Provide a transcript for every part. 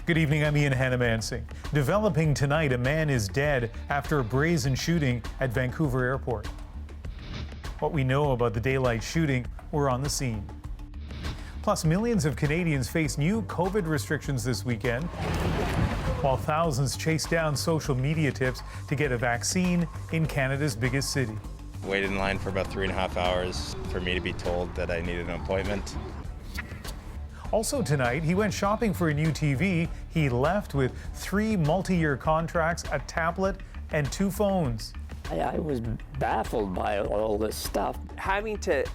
Good evening, I'm Ian Hannamansing. Developing tonight, a man is dead after a brazen shooting at Vancouver Airport. What we know about the daylight shooting, we're on the scene. Plus, millions of Canadians face new COVID restrictions this weekend, while thousands chase down social media tips to get a vaccine in Canada's biggest city. Waited in line for about 3.5 hours for me to be told that I needed an appointment. Also tonight, he went shopping for a new TV. He left with 3 multi-year contracts, a tablet, and 2 phones. I was baffled by all this stuff. Having to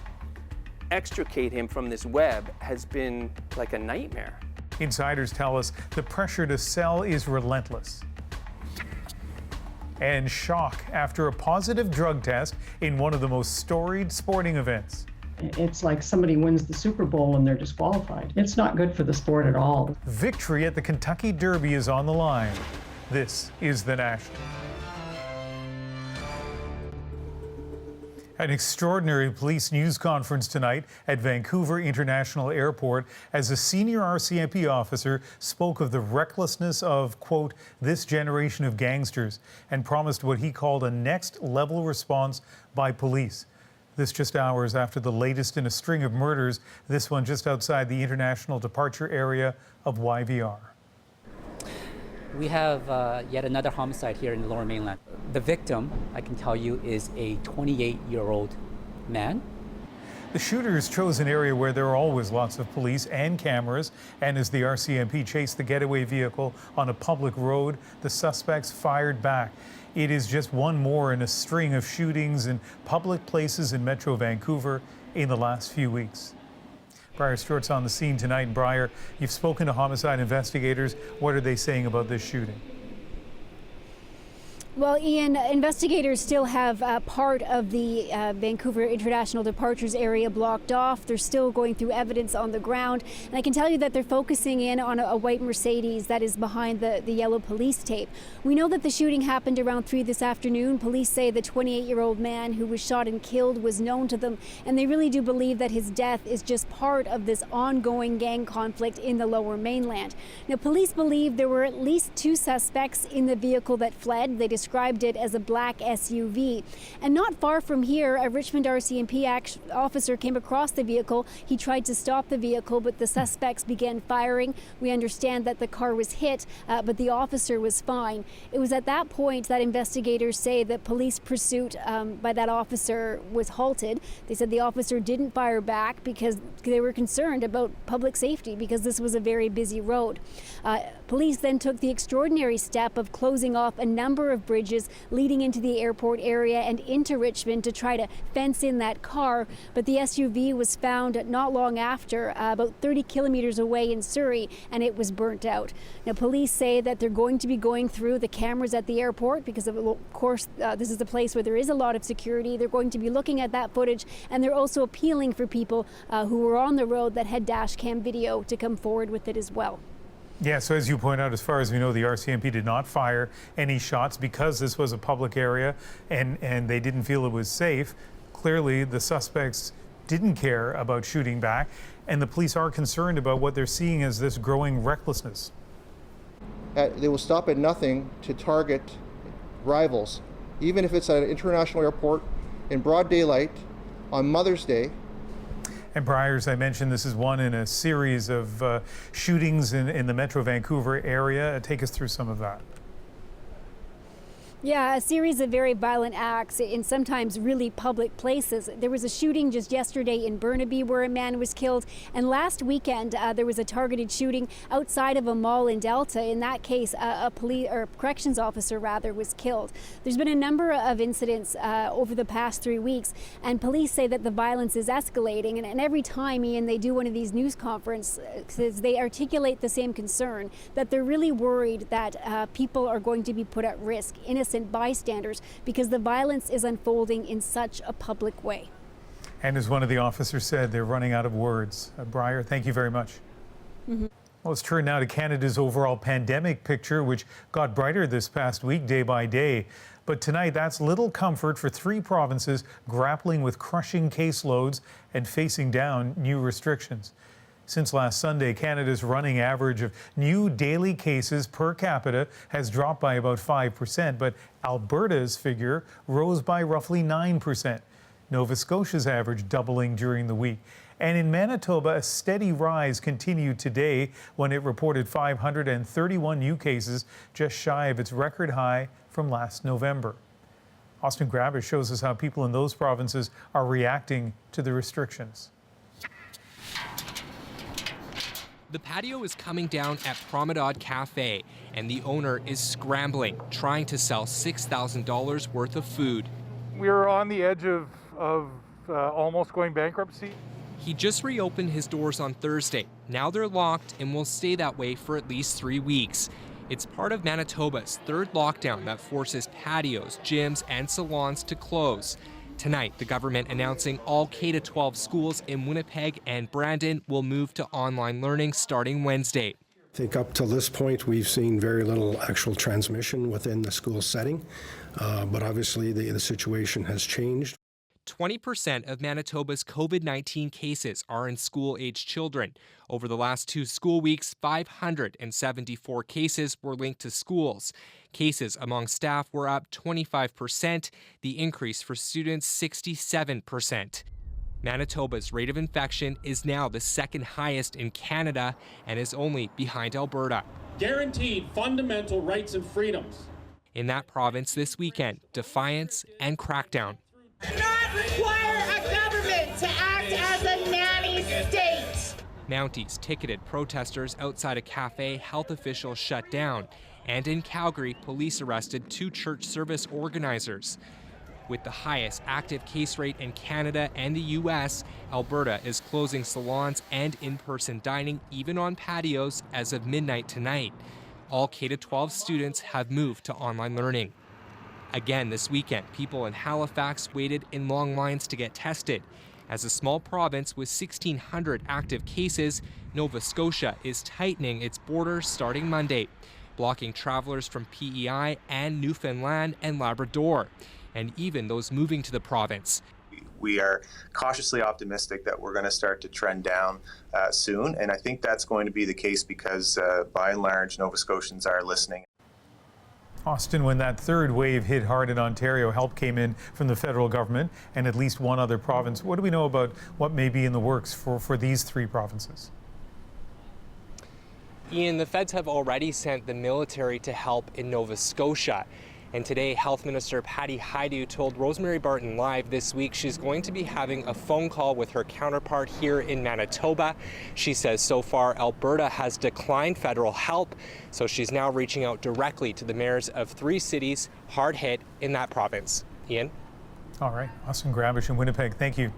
extricate him from this web has been like a nightmare. Insiders tell us the pressure to sell is relentless. And shock after a positive drug test in one of the most storied sporting events. It's like somebody wins the Super Bowl and they're disqualified. It's not good for the sport at all. Victory at the Kentucky Derby is on the line. This is The National. An extraordinary police news conference tonight at Vancouver International Airport as a senior RCMP officer spoke of the recklessness of, quote, this generation of gangsters and promised what he called a next-level response by police. This just hours after the latest in a string of murders, this one just outside the international departure area of YVR. We have yet another homicide here in the Lower Mainland. The victim, I can tell you, is a 28-year-old man. The shooters chose an area where there are always lots of police and cameras, and as the RCMP chased the getaway vehicle on a public road, the suspects fired back. It is just one more in a string of shootings in public places in Metro Vancouver in the last few weeks. Briar Stewart's on the scene tonight. And Briar, you've spoken to homicide investigators. What are they saying about this shooting? Well, Ian, investigators still have part of the Vancouver International Departures area blocked off. They're still going through evidence on the ground. And I can tell you that they're focusing in on a white Mercedes that is behind the yellow police tape. We know that the shooting happened around 3 this afternoon. Police say the 28-year-old man who was shot and killed was known to them. And they really do believe that his death is just part of this ongoing gang conflict in the Lower Mainland. Now, police believe there were at least 2 suspects in the vehicle that fled. They described it as a black SUV. And not far from here, a Richmond RCMP officer came across the vehicle. He tried to stop the vehicle, but the suspects began firing. We understand that the car was hit, but the officer was fine. It was at that point that investigators say that police pursuit by that officer was halted. They said the officer didn't fire back because they were concerned about public safety because this was a very busy road. Police then took the extraordinary step of closing off a number of bridges leading into the airport area and into Richmond to try to fence in that car, but the SUV was found not long after, about 30 kilometers away in Surrey, and it was burnt out. Now, police say that they're going to be going through the cameras at the airport because, of course, this is a place where there is a lot of security. They're going to be looking at that footage, and they're also appealing for people who were on the road that had dash cam video to come forward with it as well. Yeah, so as you point out, as far as we know, the RCMP did not fire any shots because this was a public area and they didn't feel it was safe. Clearly, the suspects didn't care about shooting back, and the police are concerned about what they're seeing as this growing recklessness. They will stop at nothing to target rivals, even if it's at an international airport in broad daylight on Mother's Day. And Briar, as I mentioned, this is one in a series of shootings in the Metro Vancouver area. Take us through some of that. Yeah, a series of very violent acts in sometimes really public places. There was a shooting just yesterday in Burnaby where a man was killed. And last weekend, there was a targeted shooting outside of a mall in Delta. In that case, a police or corrections officer rather was killed. There's been a number of incidents over the past 3 weeks, and police say that the violence is escalating. And every time, Ian, they do one of these news conferences, they articulate the same concern that they're really worried that people are going to be put at risk, innocent bystanders, because the violence is unfolding in such a public way. And as one of the officers said, they're running out of words. Briar, thank you very much. Mm-hmm. Well, let's turn now to Canada's overall pandemic picture, which got brighter this past week, day by day. But tonight, that's little comfort for 3 provinces grappling with crushing caseloads and facing down new restrictions. Since last Sunday, Canada's running average of new daily cases per capita has dropped by about 5%, but Alberta's figure rose by roughly 9%. Nova Scotia's average doubling during the week. And in Manitoba, a steady rise continued today when it reported 531 new cases, just shy of its record high from last November. Austin Gravish shows us how people in those provinces are reacting to the restrictions. The patio is coming down at Promenade Cafe, and the owner is scrambling, trying to sell $6,000 worth of food. We're on the edge of almost going bankruptcy. He just reopened his doors on Thursday. Now they're locked and will stay that way for at least 3 weeks. It's part of Manitoba's third lockdown that forces patios, gyms, and salons to close. Tonight, the government announcing all K-12 schools in Winnipeg and Brandon will move to online learning starting Wednesday. I think up till this point, we've seen very little actual transmission within the school setting, but obviously the situation has changed. 20% of Manitoba's COVID-19 cases are in school-aged children. Over the last 2 school weeks, 574 cases were linked to schools. Cases among staff were up 25%, the increase for students 67%. Manitoba's rate of infection is now the second highest in Canada and is only behind Alberta. Guaranteed fundamental rights and freedoms. In that province this weekend, defiance and crackdown. Not require a government to act as a nanny state. Mounties ticketed protesters outside a cafe health officials shut down. And in Calgary, police arrested 2 church service organizers. With the highest active case rate in Canada and the U.S., Alberta is closing salons and in-person dining, even on patios, as of midnight tonight. All K-12 students have moved to online learning. Again this weekend, people in Halifax waited in long lines to get tested. As a small province with 1,600 active cases, Nova Scotia is tightening its borders starting Monday, blocking travelers from PEI and Newfoundland and Labrador, and even those moving to the province. We are cautiously optimistic that we're going to start to trend down soon, and I think that's going to be the case because by and large, Nova Scotians are listening. Austin, when that third wave hit hard in Ontario, help came in from the federal government and at least one other province. What do we know about what may be in the works for these 3 provinces? Ian, the feds have already sent the military to help in Nova Scotia. And today, Health Minister Patty Hajdu told Rosemary Barton Live this week she's going to be having a phone call with her counterpart here in Manitoba. She says so far Alberta has declined federal help, so she's now reaching out directly to the mayors of 3 cities hard hit in that province. Ian? All right. Austin Gravish in Winnipeg. Thank you.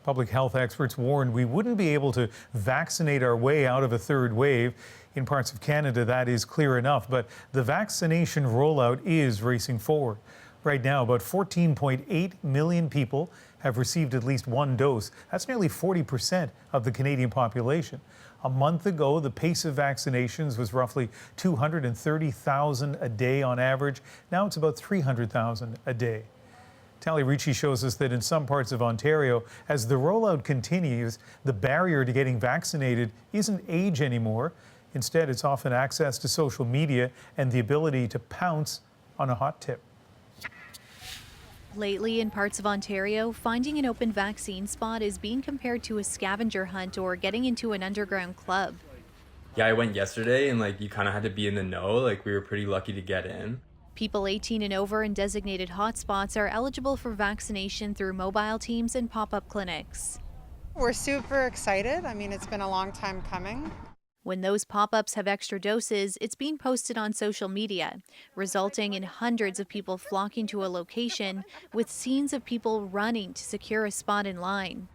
Public health experts warned we wouldn't be able to vaccinate our way out of a third wave. In parts of Canada, that is clear enough, but the vaccination rollout is racing forward. Right now, about 14.8 million people have received at least 1 dose. That's nearly 40% of the Canadian population. A month ago, the pace of vaccinations was roughly 230,000 a day on average. Now it's about 300,000 a day. Tally Ricci shows us that in some parts of Ontario, as the rollout continues, the barrier to getting vaccinated isn't age anymore. Instead, it's often access to social media and the ability to pounce on a hot tip. Lately, in parts of Ontario, finding an open vaccine spot is being compared to a scavenger hunt or getting into an underground club. Yeah, I went yesterday and you kind of had to be in the know. We were pretty lucky to get in. People 18 and over in designated hotspots are eligible for vaccination through mobile teams and pop-up clinics. We're super excited. I mean, it's been a long time coming. When those pop-ups have extra doses, it's being posted on social media, resulting in hundreds of people flocking to a location with scenes of people running to secure a spot in line.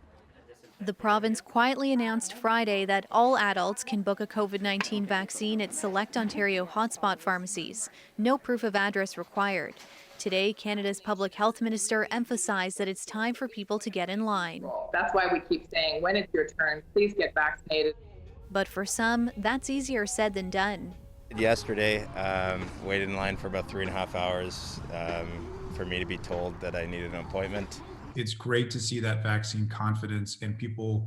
The province quietly announced Friday that all adults can book a COVID-19 vaccine at select Ontario hotspot pharmacies. No proof of address required. Today, Canada's public health minister emphasized that it's time for people to get in line. That's why we keep saying, when it's your turn, please get vaccinated. But for some, that's easier said than done. Yesterday, waited in line for about 3.5 hours for me to be told that I needed an appointment. It's great to see that vaccine confidence and people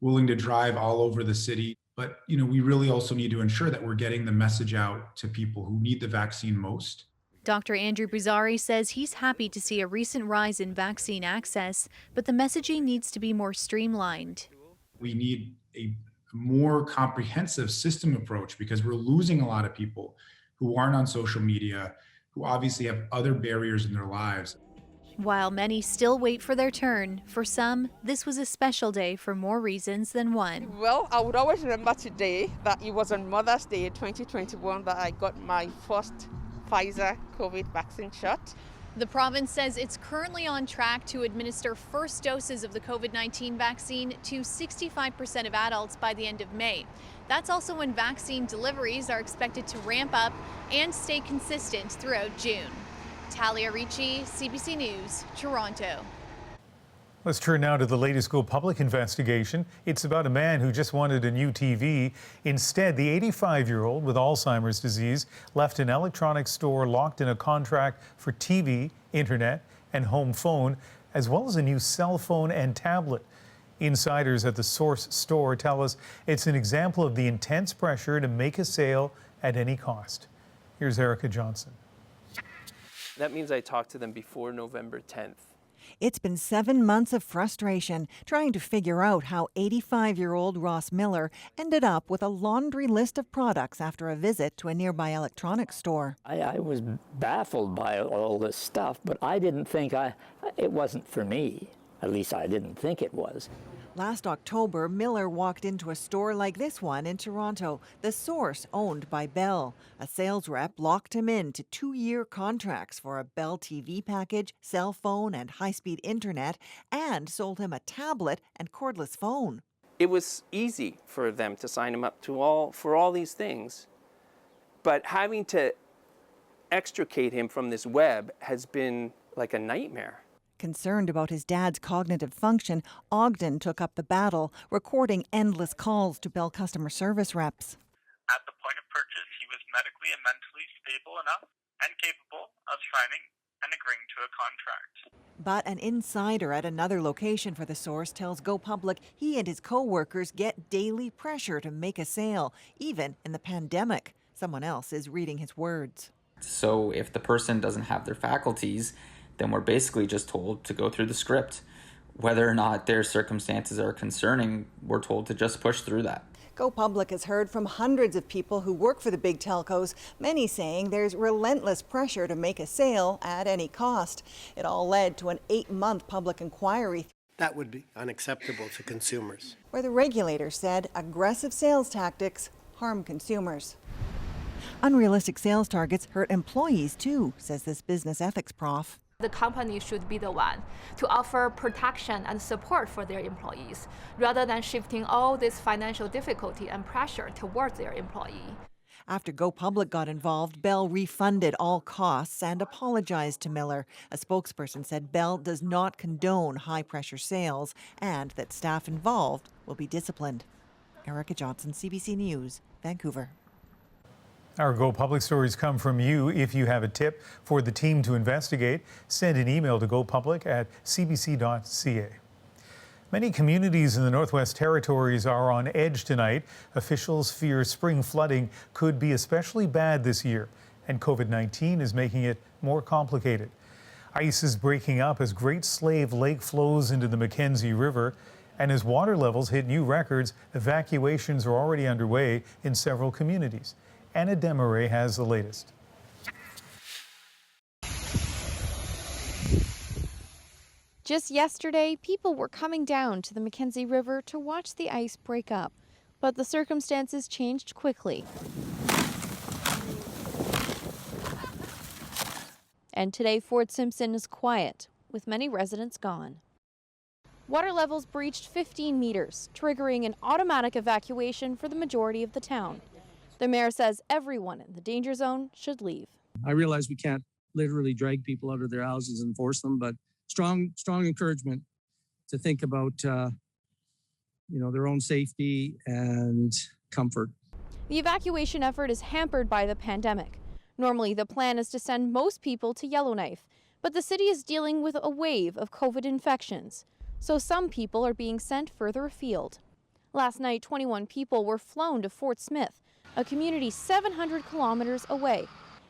willing to drive all over the city. But, we really also need to ensure that we're getting the message out to people who need the vaccine most. Dr. Andrew Buzari says he's happy to see a recent rise in vaccine access, but the messaging needs to be more streamlined. We need a more comprehensive system approach because we're losing a lot of people who aren't on social media, who obviously have other barriers in their lives. While many still wait for their turn, for some, this was a special day for more reasons than one. Well, I would always remember today that it was on Mother's Day 2021 that I got my first Pfizer COVID vaccine shot. The province says it's currently on track to administer first doses of the COVID-19 vaccine to 65% of adults by the end of May. That's also when vaccine deliveries are expected to ramp up and stay consistent throughout June. Talia Ricci, CBC News, Toronto. Let's turn now to the latest Go Public investigation. It's about a man who just wanted a new TV. Instead, the 85-year-old with Alzheimer's disease left an electronics store locked in a contract for TV, internet, and home phone, as well as a new cell phone and tablet. Insiders at the Source store tell us it's an example of the intense pressure to make a sale at any cost. Here's Erica Johnson. That means I talked to them before November 10th. It's been 7 months of frustration trying to figure out how 85-year-old Ross Miller ended up with a laundry list of products after a visit to a nearby electronics store. I was baffled by all this stuff, but I didn't think it wasn't for me. At least I didn't think it was. Last October, Miller walked into a store like this one in Toronto, The Source, owned by Bell. A sales rep locked him into 2-year contracts for a Bell TV package, cell phone, and high-speed internet, and sold him a tablet and cordless phone. It was easy for them to sign him up for all these things, but having to extricate him from this web has been like a nightmare. Concerned about his dad's cognitive function, Ogden took up the battle, recording endless calls to Bell customer service reps. At the point of purchase, he was medically and mentally stable enough and capable of signing and agreeing to a contract. But an insider at another location for The Source tells Go Public he and his co-workers get daily pressure to make a sale, even in the pandemic. Someone else is reading his words. So if the person doesn't have their faculties, then we're basically just told to go through the script. Whether or not their circumstances are concerning, we're told to just push through that. Go Public has heard from hundreds of people who work for the big telcos, many saying there's relentless pressure to make a sale at any cost. It all led to an 8-month public inquiry. That would be unacceptable to consumers. Where the regulator said aggressive sales tactics harm consumers. Unrealistic sales targets hurt employees too, says this business ethics prof. The company should be the one to offer protection and support for their employees, rather than shifting all this financial difficulty and pressure towards their employee. After Go Public got involved, Bell refunded all costs and apologized to Miller. A spokesperson said Bell does not condone high-pressure sales and that staff involved will be disciplined. Erica Johnson, CBC News, Vancouver. Our Go Public stories come from you. If you have a tip for the team to investigate, send an email to gopublic@cbc.ca. Many communities in the Northwest Territories are on edge tonight. Officials fear spring flooding could be especially bad this year, and COVID-19 is making it more complicated. Ice is breaking up as Great Slave Lake flows into the Mackenzie River, and as water levels hit new records, evacuations are already underway in several communities. Anna Demaray has the latest. Just yesterday, people were coming down to the Mackenzie River to watch the ice break up, but the circumstances changed quickly. And today, Fort Simpson is quiet, with many residents gone. Water levels breached 15 meters, triggering an automatic evacuation for the majority of the town. The mayor says everyone in the danger zone should leave. I realize we can't literally drag people out of their houses and force them, but strong encouragement to think about, their own safety and comfort. The evacuation effort is hampered by the pandemic. Normally, the plan is to send most people to Yellowknife, but the city is dealing with a wave of COVID infections, so some people are being sent further afield. Last night, 21 people were flown to Fort Smith, a community 700 kilometers away.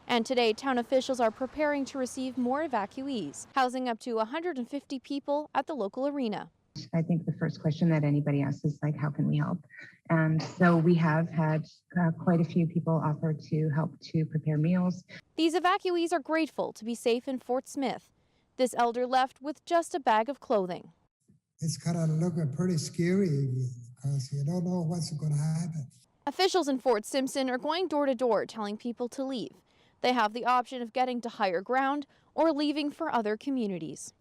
And today, town officials are preparing to receive more evacuees, housing up to 150 people at the local arena. I think the first question that anybody asks is like, how can we help? And so we have had quite a few people offer to help to prepare meals. These evacuees are grateful to be safe in Fort Smith. This elder left with just a bag of clothing. It's kind of looking pretty scary because you don't know what's going to happen. Officials in Fort Simpson are going door to door telling people to leave. They have the option of getting to higher ground or leaving for other communities.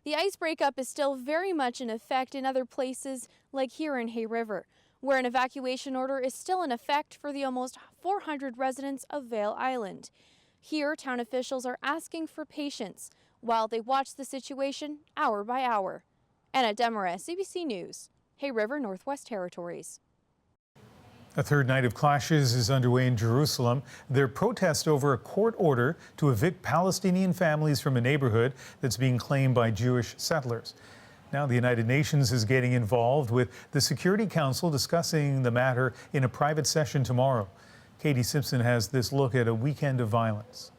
The ice breakup is still very much in effect in other places, like here in Hay River, where an evacuation order is still in effect for the almost 400 residents of Vail Island. Here, town officials are asking for patience while they watch the situation hour by hour. Anna Demarest, CBC News, Hay River, Northwest Territories. A third night of clashes is underway in Jerusalem. They're protest over a court order to evict Palestinian families from a neighborhood that's being claimed by Jewish settlers. Now the United Nations is getting involved, with the Security Council discussing the matter in a private session tomorrow. Katie Simpson has this look at a weekend of violence.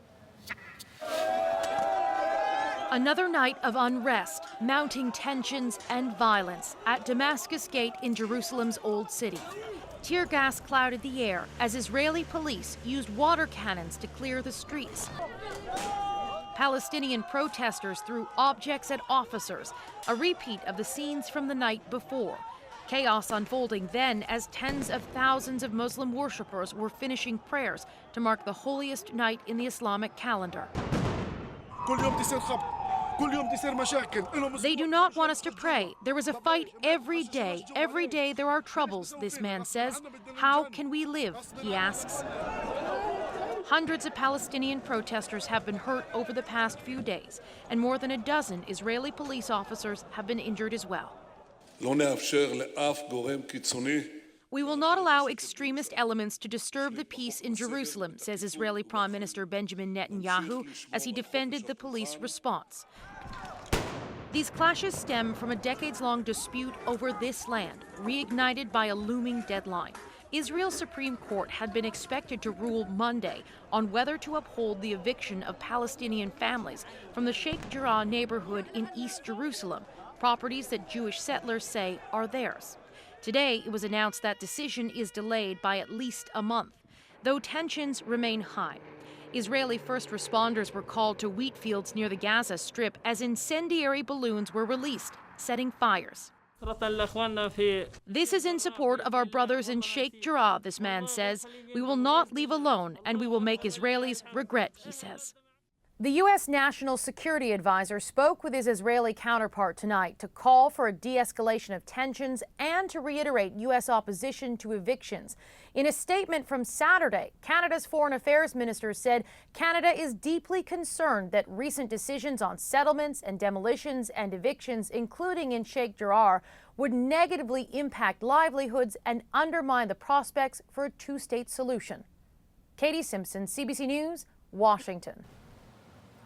Another night of unrest, mounting tensions and violence at Damascus Gate in Jerusalem's Old City. Tear gas clouded the air as Israeli police used water cannons to clear the streets. Palestinian protesters threw objects at officers, a repeat of the scenes from the night before. Chaos unfolding then as tens of thousands of Muslim worshippers were finishing prayers to mark the holiest night in the Islamic calendar. They do not want us to pray. There is a fight every day. Every day there are troubles, this man says. How can we live, he asks. Hundreds of Palestinian protesters have been hurt over the past few days, and more than a dozen Israeli police officers have been injured as well. We will not allow extremist elements to disturb the peace in Jerusalem, says Israeli Prime Minister Benjamin Netanyahu as he defended the police response. These clashes stem from a decades-long dispute over this land, reignited by a looming deadline. Israel's Supreme Court had been expected to rule Monday on whether to uphold the eviction of Palestinian families from the Sheikh Jarrah neighborhood in East Jerusalem, properties that Jewish settlers say are theirs. Today, it was announced that decision is delayed by at least a month, though tensions remain high. Israeli first responders were called to wheat fields near the Gaza Strip as incendiary balloons were released, setting fires. This is in support of our brothers in Sheikh Jarrah, this man says. We will not leave alone, and we will make Israelis regret, he says. The U.S. National Security Advisor spoke with his Israeli counterpart tonight to call for a de-escalation of tensions and to reiterate U.S. opposition to evictions. In a statement from Saturday, Canada's Foreign Affairs Minister said Canada is deeply concerned that recent decisions on settlements and demolitions and evictions, including in Sheikh Jarrah, would negatively impact livelihoods and undermine the prospects for a two-state solution. Katie Simpson, CBC News, Washington.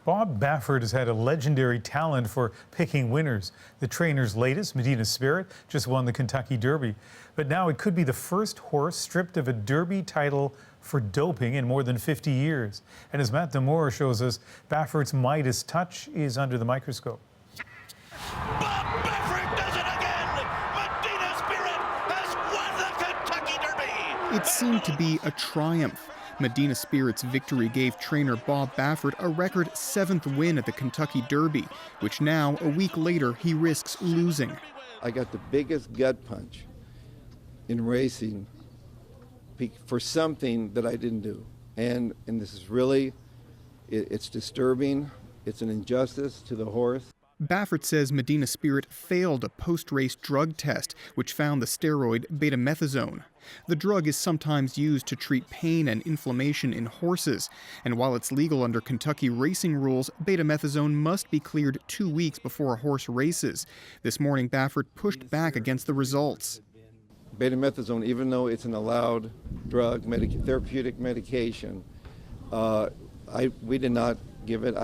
Bob Baffert has had a legendary talent for picking winners. The trainer's latest, Medina Spirit, just won the Kentucky Derby. But now it could be the first horse stripped of a Derby title for doping in more than 50 years. And as Matt Demore shows us, Baffert's Midas touch is under the microscope. Bob Baffert does it again! Medina Spirit has won the Kentucky Derby! It seemed to be a triumph. Medina Spirit's victory gave trainer Bob Baffert a record 7th win at the Kentucky Derby, which now, a week later, he risks losing. I got the biggest gut punch in racing for something that I didn't do. And this is really, it's disturbing. It's an injustice to the horse. Baffert says Medina Spirit failed a post-race drug test, which found the steroid betamethasone. The drug is sometimes used to treat pain and inflammation in horses, and while it's legal under Kentucky racing rules, betamethasone must be cleared 2 weeks before a horse races. This morning, Baffert pushed back against the results. Betamethasone, even though it's an allowed drug, therapeutic medication, we did not give it.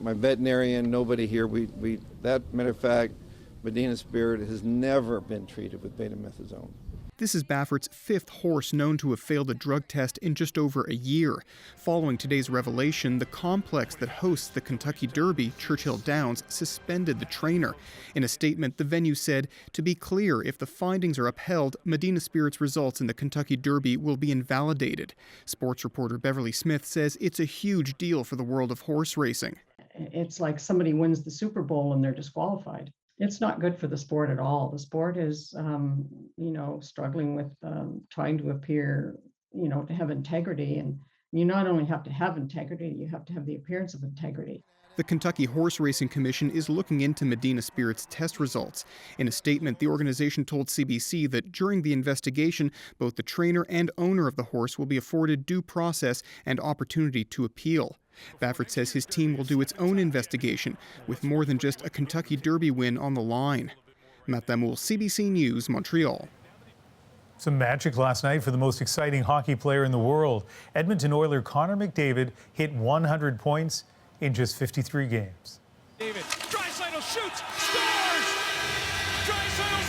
My veterinarian, nobody here, that matter of fact, Medina Spirit has never been treated with betamethasone. This is Baffert's fifth horse known to have failed a drug test in just over a year. Following today's revelation, the complex that hosts the Kentucky Derby, Churchill Downs, suspended the trainer. In a statement, the venue said, "To be clear, if the findings are upheld, Medina Spirit's results in the Kentucky Derby will be invalidated." Sports reporter Beverly Smith says it's a huge deal for the world of horse racing. It's like somebody wins the Super Bowl and they're disqualified. It's not good for the sport at all. The sport is, struggling with trying to appear, to have integrity. And you not only have to have integrity, you have to have the appearance of integrity. The Kentucky Horse Racing Commission is looking into Medina Spirit's test results. In a statement, the organization told CBC that during the investigation, both the trainer and owner of the horse will be afforded due process and opportunity to appeal. Baffert says his team will do its own investigation, with more than just a Kentucky Derby win on the line. Matt Damoul, CBC News, Montreal. Some magic last night for the most exciting hockey player in the world. Edmonton Oiler Connor McDavid hit 100 points in just 53 games.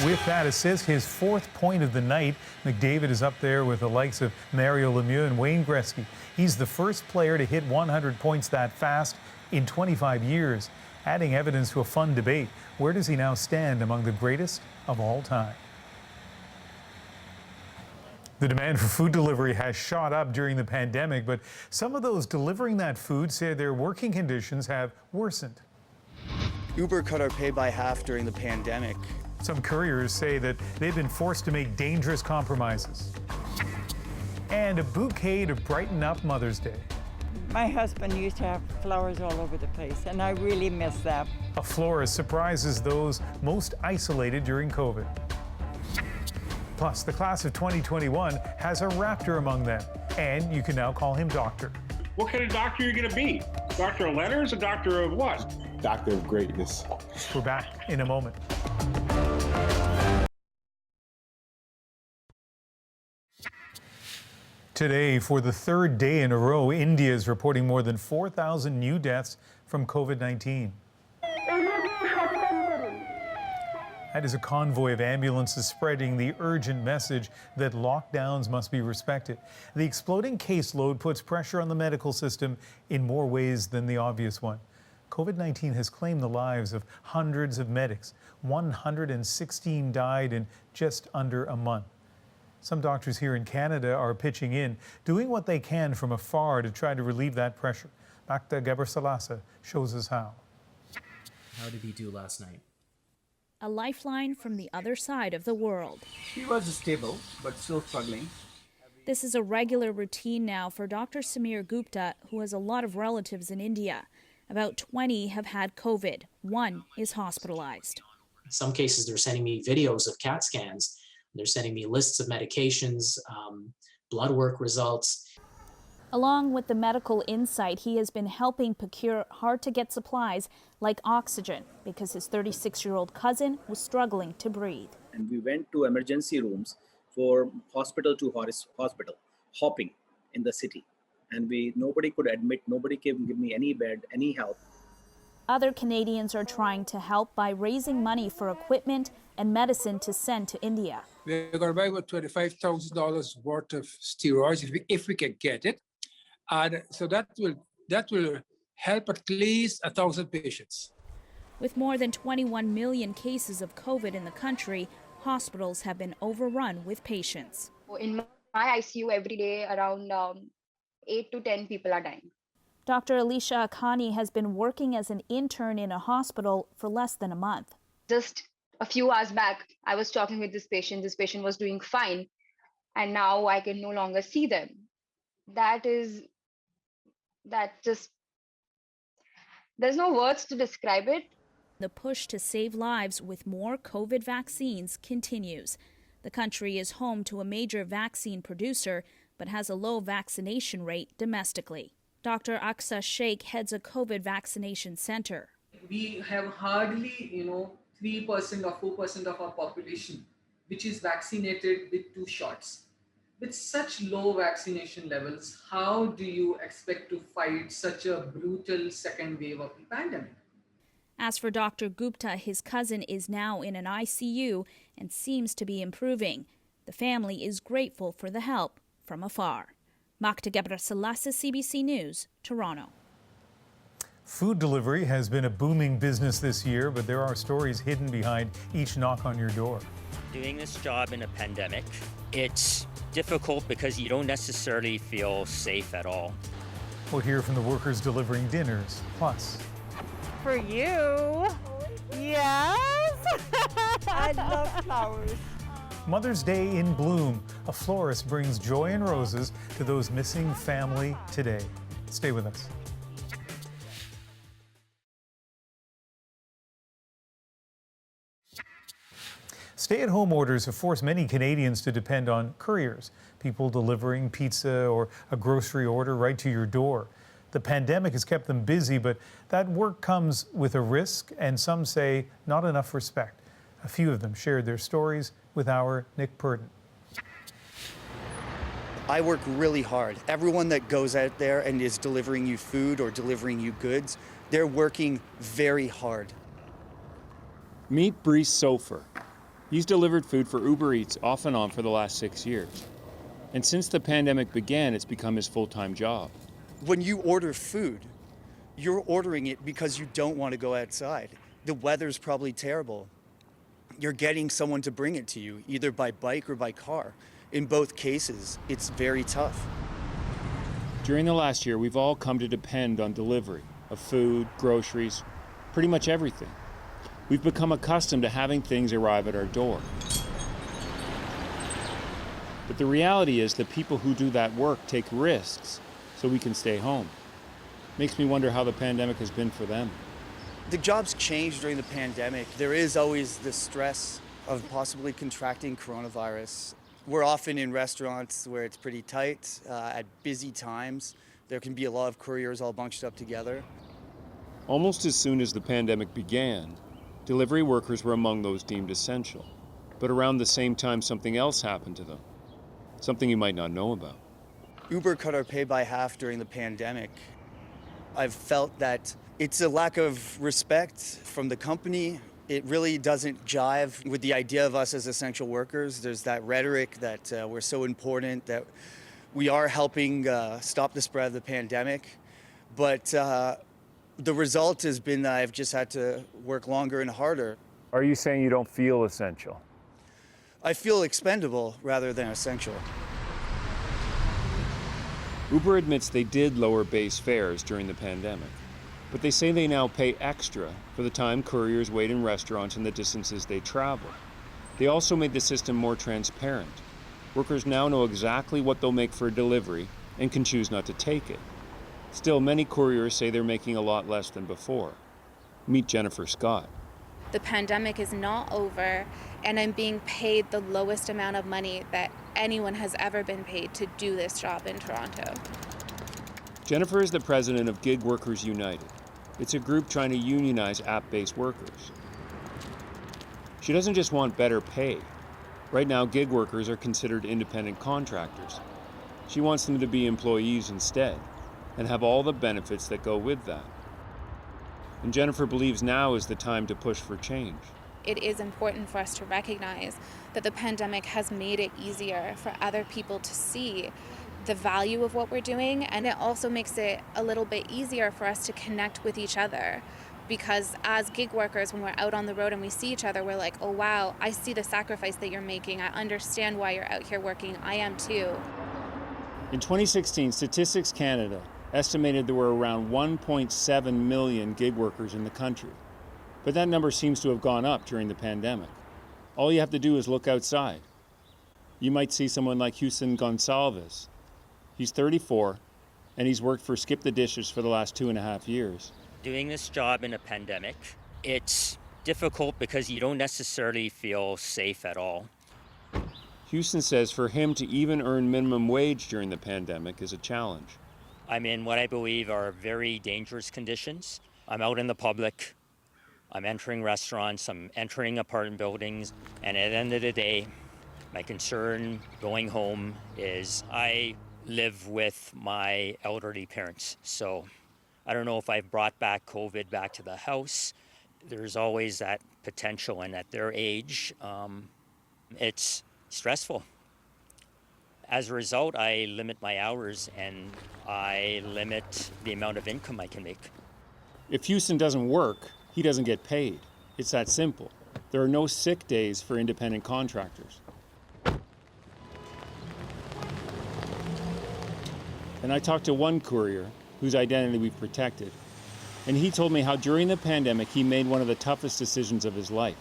With that assist, his fourth point of the night, McDavid is up there with the likes of Mario Lemieux and Wayne Gretzky. He's the first player to hit 100 points that fast in 25 years, adding evidence to a fun debate. Where does he now stand among the greatest of all time? The demand for food delivery has shot up during the pandemic, but some of those delivering that food say their working conditions have worsened. Uber cut our pay by half during the pandemic. Some couriers say that they've been forced to make dangerous compromises. And a bouquet to brighten up Mother's Day. My husband used to have flowers all over the place, and I really miss that. A florist surprises those most isolated during COVID. Plus, the class of 2021 has a raptor among them, and you can now call him Doctor. What kind of doctor are you going to be? Doctor of letters or doctor of what? Doctor of greatness. We're back in a moment. Today, for the third day in a row, India is reporting more than 4,000 new deaths from COVID-19. That is a convoy of ambulances spreading the urgent message that lockdowns must be respected. The exploding caseload puts pressure on the medical system in more ways than the obvious one. COVID-19 has claimed the lives of hundreds of medics. 116 died in just under a month. Some doctors here in Canada are pitching in, doing what they can from afar to try to relieve that pressure. Dr. Gabrisalasa shows us how. How did he do last night? A lifeline from the other side of the world. He was stable, but still struggling. This is a regular routine now for Dr. Samir Gupta, who has a lot of relatives in India. About 20 have had COVID. One is hospitalized. In some cases, they're sending me videos of CAT scans. They're sending me lists of medications, blood work results. Along with the medical insight, he has been helping procure hard-to-get supplies like oxygen because his 36-year-old cousin was struggling to breathe. And we went to emergency rooms for hospital to hospital, hopping in the city. And nobody could admit, nobody can give me any bed, any help. Other Canadians are trying to help by raising money for equipment and medicine to send to India. We're going to buy about $25,000 worth of steroids if we can get it. And so that will help at least 1,000 patients. With more than 21 million cases of COVID in the country, hospitals have been overrun with patients. In my ICU every day, around 8 to 10 people are dying. Dr. Alicia Akhani has been working as an intern in a hospital for less than a month. Just a few hours back, I was talking with this patient. This patient was doing fine, and now I can no longer see them. There's no words to describe it. The push to save lives with more COVID vaccines continues. The country is home to a major vaccine producer, but has a low vaccination rate domestically. Dr. Aksa Sheikh heads a COVID vaccination center. We have hardly, 3% or 4% of our population which is vaccinated with 2 shots. With such low vaccination levels, how do you expect to fight such a brutal second wave of the pandemic? As for Dr. Gupta, his cousin is now in an ICU and seems to be improving. The family is grateful for the help from afar. Magda Gebrselassie, CBC News, Toronto. Food delivery has been a booming business this year, but there are stories hidden behind each knock on your door. Doing this job in a pandemic, it's difficult because you don't necessarily feel safe at all. We'll hear from the workers delivering dinners. Plus, for you. Yes. I love flowers. Mother's Day in bloom. A florist brings joy and roses to those missing family today. Stay with us. Stay-at-home orders have forced many Canadians to depend on couriers, people delivering pizza or a grocery order right to your door. The pandemic has kept them busy, but that work comes with a risk and some say not enough respect. A few of them shared their stories with our Nick Purdon. I work really hard. Everyone that goes out there and is delivering you food or delivering you goods, they're working very hard. Meet Brice Sofer. He's delivered food for Uber Eats off and on for the last 6 years. And since the pandemic began, it's become his full-time job. When you order food, you're ordering it because you don't want to go outside. The weather's probably terrible. You're getting someone to bring it to you, either by bike or by car. In both cases, it's very tough. During the last year, we've all come to depend on delivery of food, groceries, pretty much everything. We've become accustomed to having things arrive at our door. But the reality is that people who do that work take risks so we can stay home. Makes me wonder how the pandemic has been for them. The job's changed during the pandemic. There is always the stress of possibly contracting coronavirus. We're often in restaurants where it's pretty tight at busy times. There can be a lot of couriers all bunched up together. Almost as soon as the pandemic began, delivery workers were among those deemed essential. But around the same time, something else happened to them. Something you might not know about. Uber cut our pay by half during the pandemic. I've felt that it's a lack of respect from the company. It really doesn't jive with the idea of us as essential workers. There's that rhetoric that we're so important, that we are helping stop the spread of the pandemic. But the result has been that I've just had to work longer and harder. Are you saying you don't feel essential? I feel expendable rather than essential. Uber admits they did lower base fares during the pandemic, but they say they now pay extra for the time couriers wait in restaurants and the distances they travel. They also made the system more transparent. Workers now know exactly what they'll make for a delivery and can choose not to take it. Still, many couriers say they're making a lot less than before. Meet Jennifer Scott. The pandemic is not over, and I'm being paid the lowest amount of money that anyone has ever been paid to do this job in Toronto. Jennifer is the president of Gig Workers United. It's a group trying to unionize app-based workers. She doesn't just want better pay. Right now, gig workers are considered independent contractors. She wants them to be employees instead, and have all the benefits that go with that. And Jennifer believes now is the time to push for change. It is important for us to recognize that the pandemic has made it easier for other people to see the value of what we're doing, and it also makes it a little bit easier for us to connect with each other. Because as gig workers, when we're out on the road and we see each other, we're like, oh wow, I see the sacrifice that you're making. I understand why you're out here working. I am too. In 2016, Statistics Canada estimated there were around 1.7 million gig workers in the country. But that number seems to have gone up during the pandemic. All you have to do is look outside. You might see someone like Hassan Gonsalves. He's 34, and he's worked for Skip the Dishes for the last 2.5 years. Doing this job in a pandemic, it's difficult because you don't necessarily feel safe at all. Houston says for him to even earn minimum wage during the pandemic is a challenge. I'm in what I believe are very dangerous conditions. I'm out in the public. I'm entering restaurants. I'm entering apartment buildings. And at the end of the day, my concern going home is I live with my elderly parents. So I don't know if I've brought back COVID back to the house. There's always that potential. And at their age, it's stressful. As a result, I limit my hours and I limit the amount of income I can make. If Houston doesn't work, he doesn't get paid. It's that simple. There are no sick days for independent contractors. And I talked to one courier whose identity we've protected, and he told me how during the pandemic he made one of the toughest decisions of his life.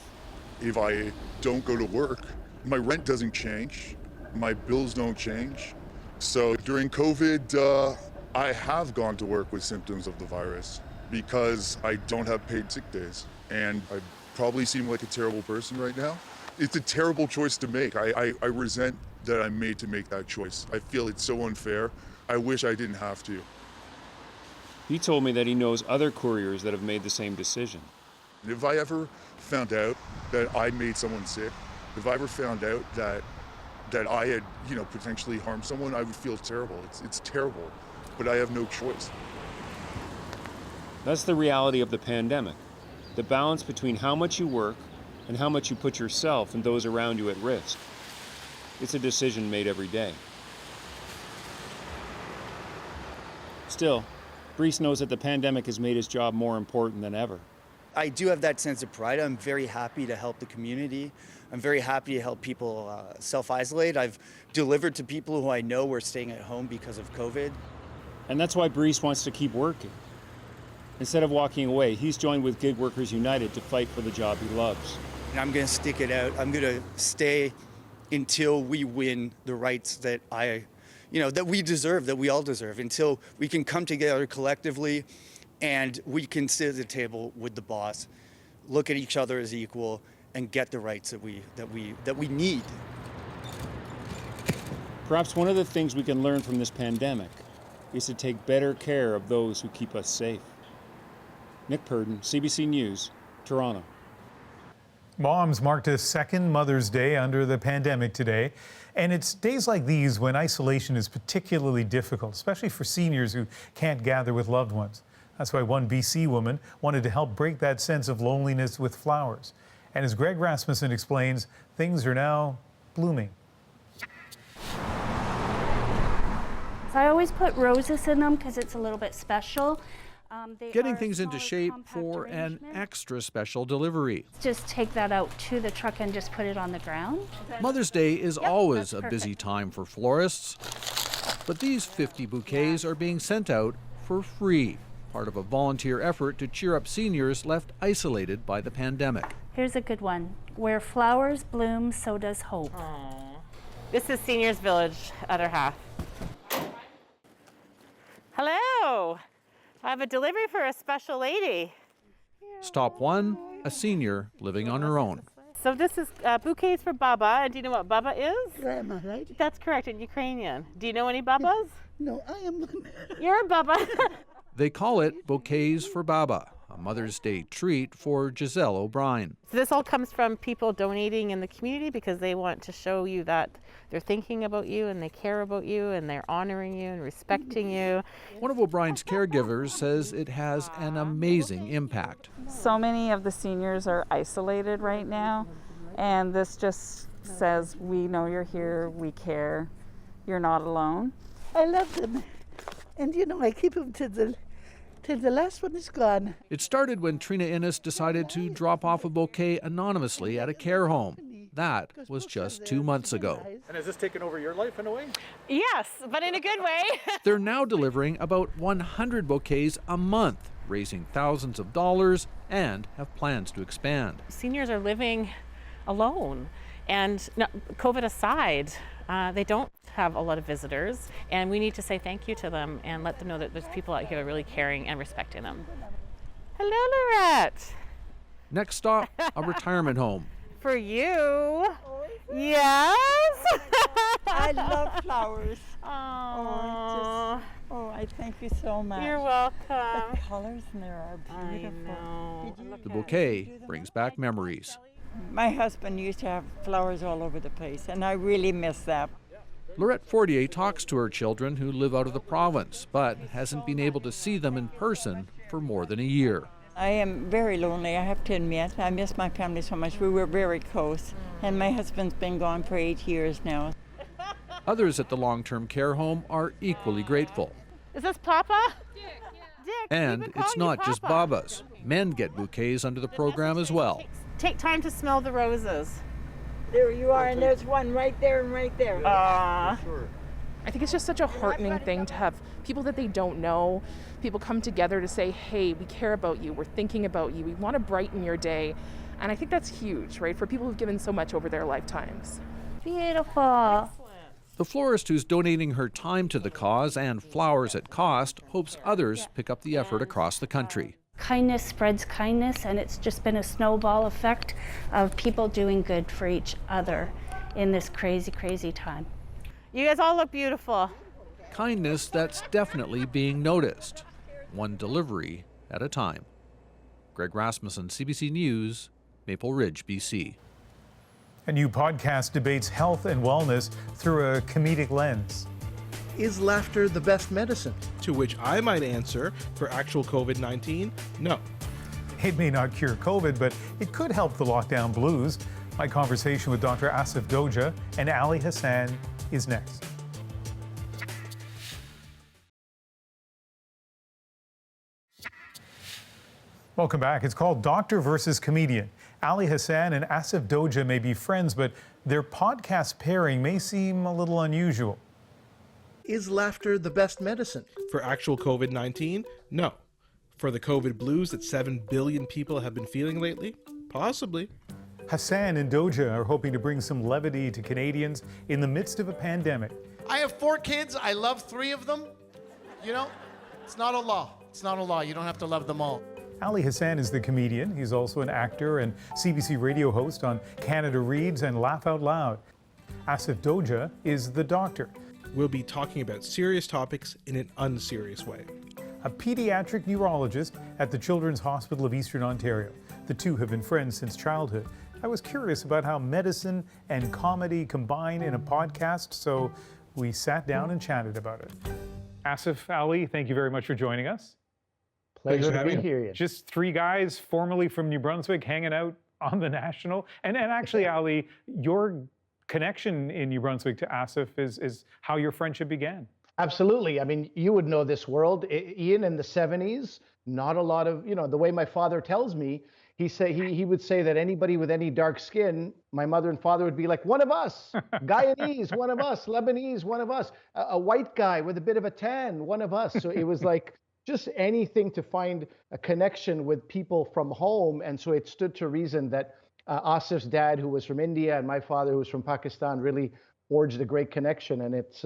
If I don't go to work, my rent doesn't change, my bills don't change. So during COVID, I have gone to work with symptoms of the virus because I don't have paid sick days. And I probably seem like a terrible person right now. It's a terrible choice to make. I resent that I'm made to make that choice. I feel it's so unfair. I wish I didn't have to. He told me that he knows other couriers that have made the same decision. If I ever found out that I made someone sick, if I ever found out that I had, potentially harmed someone, I would feel terrible. It's terrible, but I have no choice. That's the reality of the pandemic. The balance between how much you work and how much you put yourself and those around you at risk. It's a decision made every day. Still, Brees knows that the pandemic has made his job more important than ever. I do have that sense of pride. I'm very happy to help the community. I'm very happy to help people self-isolate. I've delivered to people who I know were staying at home because of COVID. And that's why Brees wants to keep working. Instead of walking away, he's joined with Gig Workers United to fight for the job he loves. And I'm going to stick it out. I'm going to stay until we win the rights that that we deserve, that we all deserve, until we can come together collectively and we can sit at the table with the boss, look at each other as equal, and get the rights that we need. Perhaps one of the things we can learn from this pandemic is to take better care of those who keep us safe. Nick Purdon, CBC News, Toronto. Moms marked a second Mother's Day under the pandemic today. And it's days like these when isolation is particularly difficult, especially for seniors who can't gather with loved ones. That's why one BC woman wanted to help break that sense of loneliness with flowers. And as Greg Rasmussen explains, things are now blooming. So I always put roses in them because it's a little bit special. Getting things into shape for an extra special delivery. Just take that out to the truck and just put it on the ground. Mother's Day is always a busy time for florists, but these 50 bouquets are being sent out for free, part of a volunteer effort to cheer up seniors left isolated by the pandemic. Here's a good one. Where flowers bloom, so does hope. Aww. This is Seniors Village, other half. Hello. I have a delivery for a special lady. Stop one, a senior living on her own. So this is bouquets for Baba. And do you know what Baba is? Grandma, right? That's correct, in Ukrainian. Do you know any Babas? No, I am. You're a Baba. They call it Bouquets for Baba, a Mother's Day treat for Giselle O'Brien. So this all comes from people donating in the community because they want to show you that they're thinking about you and they care about you and they're honoring you and respecting you. One of O'Brien's caregivers says it has an amazing impact. So many of the seniors are isolated right now, and this just says, we know you're here, we care, you're not alone. I love them. And I keep them till the last one is gone. It started when Trina Innes decided to drop off a bouquet anonymously at a care home. That was just 2 months ago. And has this taken over your life in a way? Yes, but in a good way. They're now delivering about 100 bouquets a month, raising thousands of dollars, and have plans to expand. Seniors are living alone, and COVID aside, they don't have a lot of visitors, and we need to say thank you to them and let them know that there's people out here really caring and respecting them. Hello, Lorette. Next stop, a retirement home. For you. Yes. I love flowers. Aww. I thank you so much. You're welcome. The colors in there are beautiful. I know. The bouquet brings back memories. My husband used to have flowers all over the place, and I really miss that. Lorette Fortier talks to her children who live out of the province, but hasn't been able to see them in person for more than a year. I am very lonely, I have to admit. I miss my family so much. We were very close, and my husband's been gone for 8 years now. Others at the long-term care home are equally grateful. Is this Papa? Dick, And it's not just Babas. Men get bouquets under the program as well. Take time to smell the roses. There you are, and there's one right there and right there. Aww. I think it's just such a heartening thing to have people that they don't know, people come together to say, hey, we care about you, we're thinking about you, we want to brighten your day. And I think that's huge, right, for people who've given so much over their lifetimes. Beautiful. The florist who's donating her time to the cause and flowers at cost hopes others pick up the effort across the country. Kindness spreads kindness, and it's just been a snowball effect of people doing good for each other in this crazy, crazy time. You guys all look beautiful. Kindness that's definitely being noticed, one delivery at a time. Greg Rasmussen, CBC News, Maple Ridge, BC. A new podcast debates health and wellness through a comedic lens. Is laughter the best medicine? To which I might answer, for actual COVID-19, no. It may not cure COVID, but it could help the lockdown blues. My conversation with Dr. Asif Doja and Ali Hassan is next. Welcome back. It's called Doctor versus Comedian. Ali Hassan and Asif Doja may be friends, but their podcast pairing may seem a little unusual. Is laughter the best medicine? For actual COVID-19, no. For the COVID blues that 7 billion people have been feeling lately, possibly. Hassan and Doja are hoping to bring some levity to Canadians in the midst of a pandemic. I have 4 kids. I love 3 of them. You know, it's not a law. It's not a law. You don't have to love them all. Ali Hassan is the comedian. He's also an actor and CBC radio host on Canada Reads and Laugh Out Loud. Asif Doja is the doctor. We'll be talking about serious topics in an unserious way. A pediatric neurologist at the Children's Hospital of Eastern Ontario. The two have been friends since childhood. I was curious about how medicine and comedy combine in a podcast, so we sat down and chatted about it. Asif, Ali, thank you very much for joining us. Pleasure to be here. Just 3 guys formerly from New Brunswick hanging out on the National. And actually, Ali, your connection in New Brunswick to Asif is how your friendship began. Absolutely. I mean, you would know this world. Ian, in the 70s, not a lot of, the way my father tells me, he would say that anybody with any dark skin, my mother and father would be like, one of us, Guyanese, one of us, Lebanese, one of us, a white guy with a bit of a tan, one of us. So it was like just anything to find a connection with people from home. And so it stood to reason that Asif's dad, who was from India, and my father, who was from Pakistan, really forged a great connection. And it's,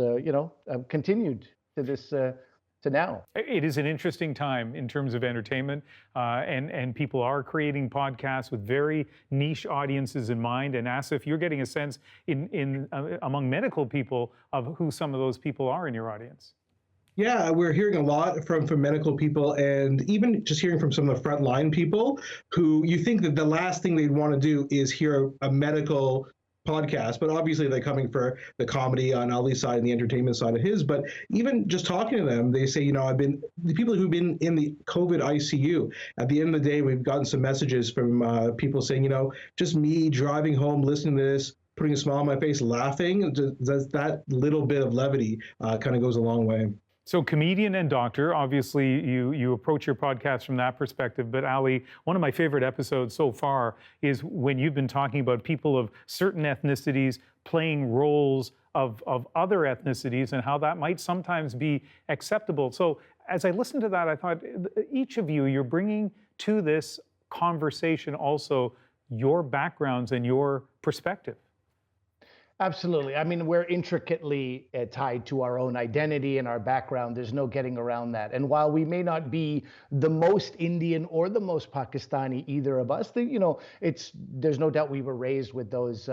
continued to this, to now. It is an interesting time in terms of entertainment, and people are creating podcasts with very niche audiences in mind. And Asif, you're getting a sense among medical people of who some of those people are in your audience. Yeah, we're hearing a lot from medical people, and even just hearing from some of the frontline people who you think that the last thing they'd want to do is hear a medical podcast, but obviously they're coming for the comedy on Ali's side and the entertainment side of his. But even just talking to them, they say, the people who've been in the COVID ICU, at the end of the day, we've gotten some messages from people saying, just me driving home, listening to this, putting a smile on my face, laughing, that little bit of levity kind of goes a long way. So comedian and doctor, obviously you approach your podcast from that perspective. But Ali, one of my favorite episodes so far is when you've been talking about people of certain ethnicities playing roles of other ethnicities and how that might sometimes be acceptable. So as I listened to that, I thought each of you're bringing to this conversation also your backgrounds and your perspective. Absolutely. I mean, we're intricately tied to our own identity and our background. There's no getting around that. And while we may not be the most Indian or the most Pakistani, either of us, there's no doubt we were raised with those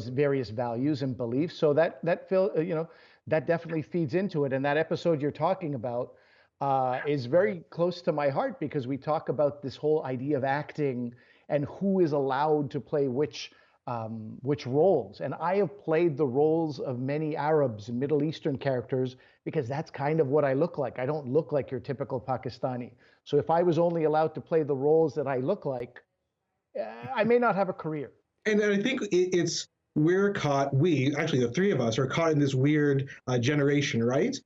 various values and beliefs. So that definitely feeds into it. And that episode you're talking about is very close to my heart, because we talk about this whole idea of acting and who is allowed to play which roles. And I have played the roles of many Arabs and Middle Eastern characters because that's kind of what I look like. I don't look like your typical Pakistani. So if I was only allowed to play the roles that I look like, I may not have a career. And I think it's we're caught, the three of us are caught in this weird generation, right?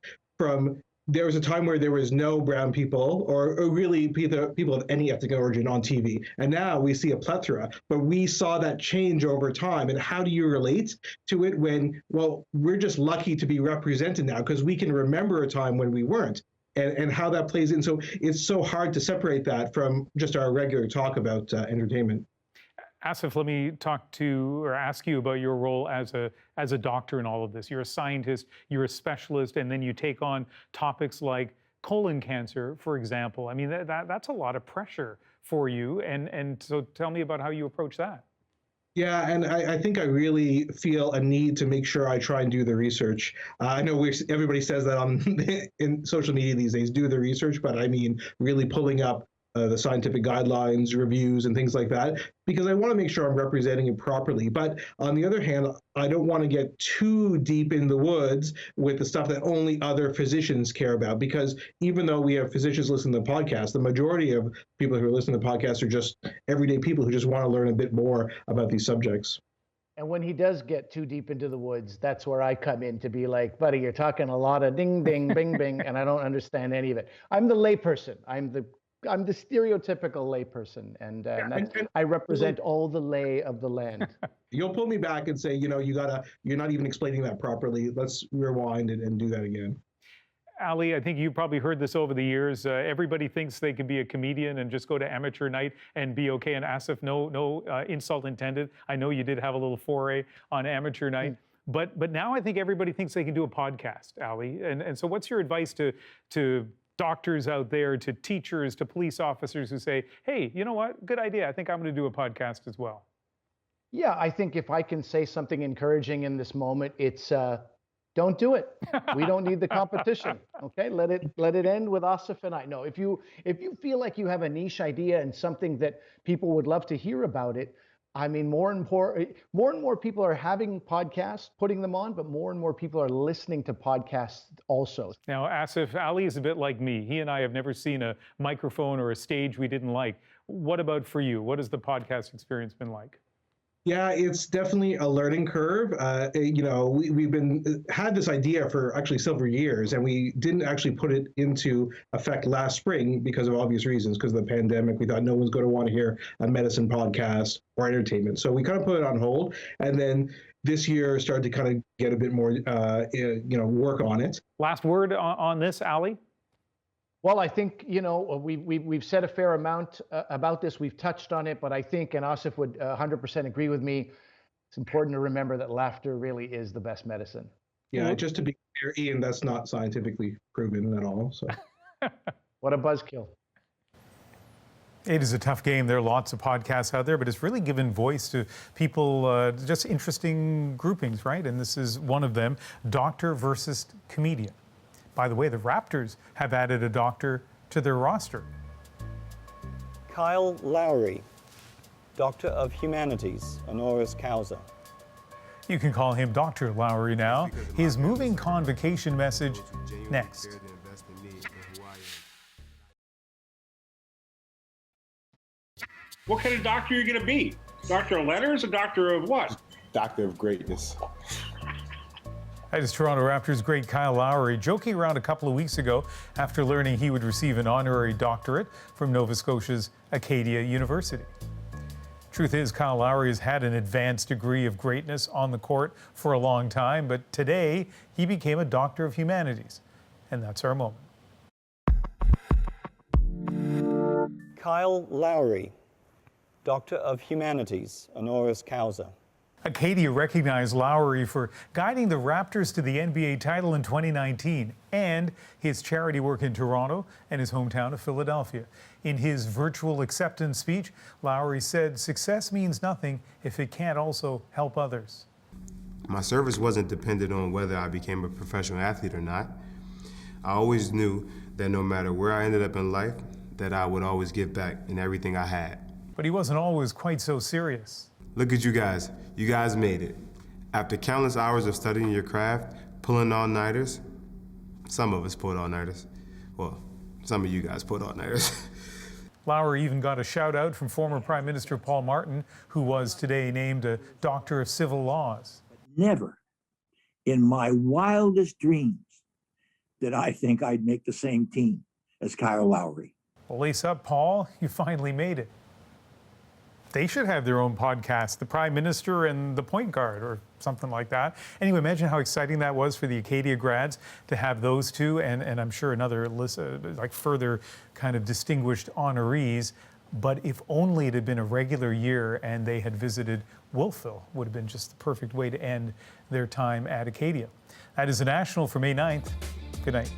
There was a time where there was no brown people or really people of any ethnic origin on TV. And now we see a plethora, but we saw that change over time. And how do you relate to it when, well, we're just lucky to be represented now because we can remember a time when we weren't, and how that plays in. So it's so hard to separate that from just our regular talk about entertainment. Asif, let me ask you about your role as a doctor in all of this. You're a scientist, you're a specialist, and then you take on topics like colon cancer, for example. I mean, that's a lot of pressure for you. And so tell me about how you approach that. Yeah, and I think I really feel a need to make sure I try and do the research. I know everybody says that in social media these days, do the research, but I mean really pulling up the scientific guidelines, reviews, and things like that, because I want to make sure I'm representing it properly. But on the other hand, I don't want to get too deep in the woods with the stuff that only other physicians care about, because even though we have physicians listening to the podcast, the majority of people who are listening to the podcast are just everyday people who just want to learn a bit more about these subjects. And when he does get too deep into the woods, that's where I come in to be like, buddy, you're talking a lot of ding, ding, bing, bing, and I don't understand any of it. I'm the layperson. I'm the stereotypical layperson, and I represent all the lay of the land. You'll pull me back and say, you're not even explaining that properly. Let's rewind and do that again. Ali, I think you've probably heard this over the years. Everybody thinks they can be a comedian and just go to amateur night and be okay. And Asif, no insult intended. I know you did have a little foray on amateur night. But now I think everybody thinks they can do a podcast, Ali. And so what's your advice to doctors out there, to teachers, to police officers who say, hey, you know what, good idea, I think I'm going to do a podcast as well? Yeah, I think if I can say something encouraging in this moment, it's don't do it. We don't need the competition. Okay, let it end with Asif and I. No, if you feel like you have a niche idea and something that people would love to hear about it, I mean, more and more people are having podcasts, putting them on, but more and more people are listening to podcasts also. Now, Asif, Ali is a bit like me. He and I have never seen a microphone or a stage we didn't like. What about for you? What has the podcast experience been like? Yeah, it's definitely a learning curve. We've had this idea for actually several years, and we didn't actually put it into effect last spring because of obvious reasons, because of the pandemic. We thought no one's going to want to hear a medicine podcast or entertainment. So we kind of put it on hold, and then this year started to kind of get a bit more, work on it. Last word on this, Ali? Well, I think, we've said a fair amount about this. We've touched on it, but I think, and Asif would 100% agree with me, it's important to remember that laughter really is the best medicine. Yeah, just to be clear, Ian, that's not scientifically proven at all. So, what a buzzkill. It is a tough game. There are lots of podcasts out there, but it's really given voice to people, just interesting groupings, right? And this is one of them, doctor versus comedian. By the way, the Raptors have added a doctor to their roster. Kyle Lowry, Doctor of Humanities, honoris causa. You can call him Dr. Lowry now. His moving convocation message next. What kind of doctor are you going to be? Doctor of letters or doctor of what? Doctor of greatness. That is Toronto Raptors great Kyle Lowry joking around a couple of weeks ago after learning he would receive an honorary doctorate from Nova Scotia's Acadia University. Truth is, Kyle Lowry has had an advanced degree of greatness on the court for a long time, but today he became a Doctor of Humanities. And that's our moment. Kyle Lowry, Doctor of Humanities, honoris causa. Acadia recognized Lowry for guiding the Raptors to the NBA title in 2019 and his charity work in Toronto and his hometown of Philadelphia. In his virtual acceptance speech, Lowry said success means nothing if it can't also help others. My service wasn't dependent on whether I became a professional athlete or not. I always knew that no matter where I ended up in life, that I would always give back in everything I had. But he wasn't always quite so serious. Look at you guys. You guys made it. After countless hours of studying your craft, pulling all-nighters, some of us pulled all-nighters. Well, some of you guys pulled all-nighters. Lowry even got a shout out from former Prime Minister Paul Martin, who was today named a Doctor of Civil Laws. Never in my wildest dreams did I think I'd make the same team as Kyle Lowry. Well, lace up, Paul. You finally made it. They should have their own podcast, the Prime Minister and the Point Guard, or something like that. Anyway, imagine how exciting that was for the Acadia grads to have those two, and I'm sure another list, like further kind of distinguished honorees. But if only it had been a regular year and they had visited Wolfville, would have been just the perfect way to end their time at Acadia. That is the National for May 9th. Good night.